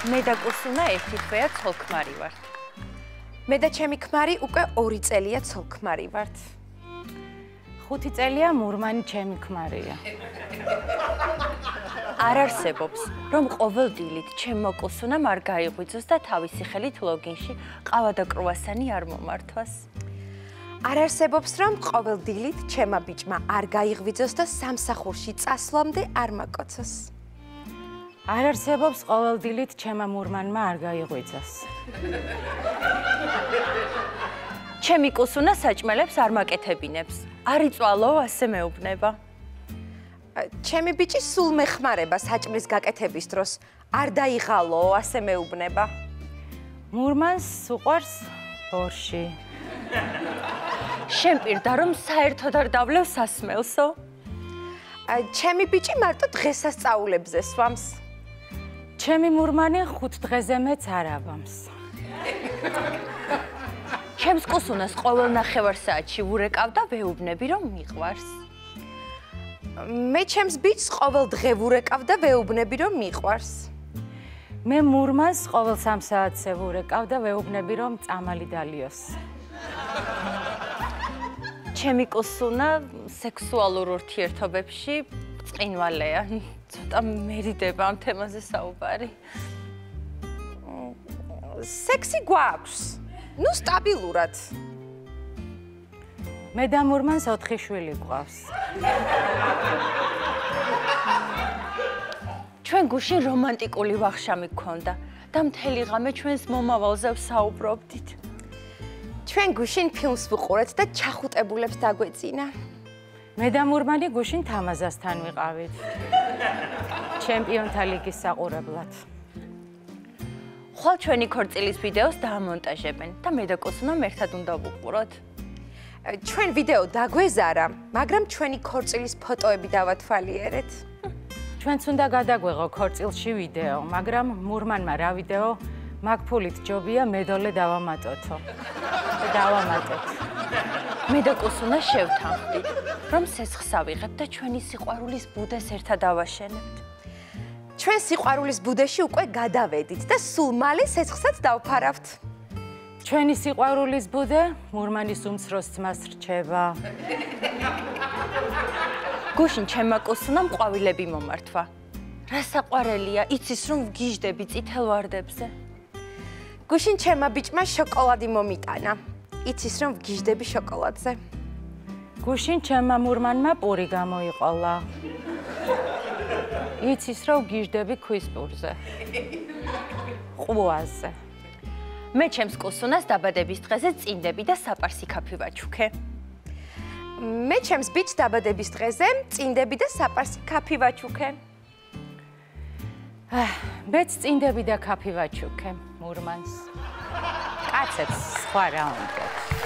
მე და კუსუნა ერთი თვეა ცოლ-ქმარი ვართ. მე და ჩემი ქმარი უკვე 2 წელია ცოლ-ქმარი ვართ. 5 წელია მურმანი ჩემი ქმარია. არ არსებობს, რომ ყოველ დილით ჩემო კუსუნამ არ გაიღვიძოს და თავისი ხელით ლოგინში ყავა და კრუასანი არ მომართვას. არ არსებობს, რომ ყოველ დილით ჩემმა ბიჭმა არ გაიღვიძოს და სამსახურში წასვლამდე არ მაკოცოს. არ არსებობს ყოველ დილით ჩემმა მურმანმა არ გაიღვიძოს. ჩემი კუსუნა საჭმელებს არ მაკეთებინებს. არ იწვალო, ასე მეუბნება. ჩემი ბიჭი სულ მეხმარება საჭმლის გაკეთების დროს. არ დაიღალო, ასე მეუბნება. მურმანს უყვარს ბორში. შენ პირდა რომ საერთოდ არ დავლევ სასმელსო? ჩემი ბიჭი მარტო დღესასწაულებზე სვამს. ჩემი მურმანი 5 დღეზე მეც არ ავამს. ჩემს კუსუნას ყოველ ნახევარსაათში ვურეკავ და ვეუბნები რომ მიყვარს. მე ჩემს ბიჭს ყოველ დღე ვურეკავ და ვეუბნები რომ მიყვარს. მე მურმანს ყოველ 3 საათზე ვურეკავ და ვეუბნები რომ წამალი დალიოს. ჩემი კუსუნა სექსუალურ ურთიერთობებში წყინვალეა. ცოტა მერიდება ამ თემაზე საუბარი. სექსი გვაქვს. ნუ სტაბილურად. მე და მურმანს 4 შვილი გვყავს. ჩვენ გუშინ რომანტიკული ვახშამი გქონდა და მთელი ღამე ჩვენს მომავალზე ვსაუბრობდით. ჩვენ გუშინ ფილმს ვუყურეთ და ჩახუტებულებს დაგვეწინა. მე და მურმანი გუშინ თამაზასთან ვიყავით. ჩემპიონთა ლიგის საყურებლად. ხვალ ჩვენი ქორწილის ვიდეოს დაამონტაჟებენ და მე და კუსუნამ ერთად უნდა ვუყუროთ. ჩვენ ვიდეო დაგვეზარა, მაგრამ ჩვენი ქორწილის ფოტოები დავათვალიერეთ. ჩვენც უნდა გადაგვეღო ქორწილში ვიდეო, მაგრამ მურმანმა რა ვიდეო მაგ-ფულით ჯობია მედოლე დავამატოთო. დავამატეთ. მე და კუსუნა შევთანხმდით, რომ სესხს ავიღებთ და ჩვენი სიყვარულის ბუდეს ერთად დავაშენებთ. ჩვენ სიყვარულის ბუდეში უკვე გადავედით და სულ მალე სესხსაც დავფარავთ. ჩვენი სიყვარულის ბუდე მურმანის უმცროს ძმას რჩება. გუშინ ჩემმა კუსუნამ ყვავილები მომართვა. რა საყვარელია, იცის რომ ვგიჟდები წითელ ვარდებზე. გუშინ ჩემმა ბიჭმა შოკოლადი მომიტანა. იცის რომ ვგიჟდები შოკოლადზე. გუშინ ჩემმა მურმანმა პური გამოიყოლა. იცის რომ ვგიჟდები ქვის პურზე. ყვაზე. მე ჩემს კუსუნას დაბადების დღეზე წინდები და საპარსი ქაფი ვაჩუქე. მე ჩემს ბიჭს დაბადების დღეზე წინდები და საპარსი ქაფი ვაჩუქე. მეც წინდები და ქაფი ვაჩუქე მურმანს. კაცებს სხვა რა უნდათ.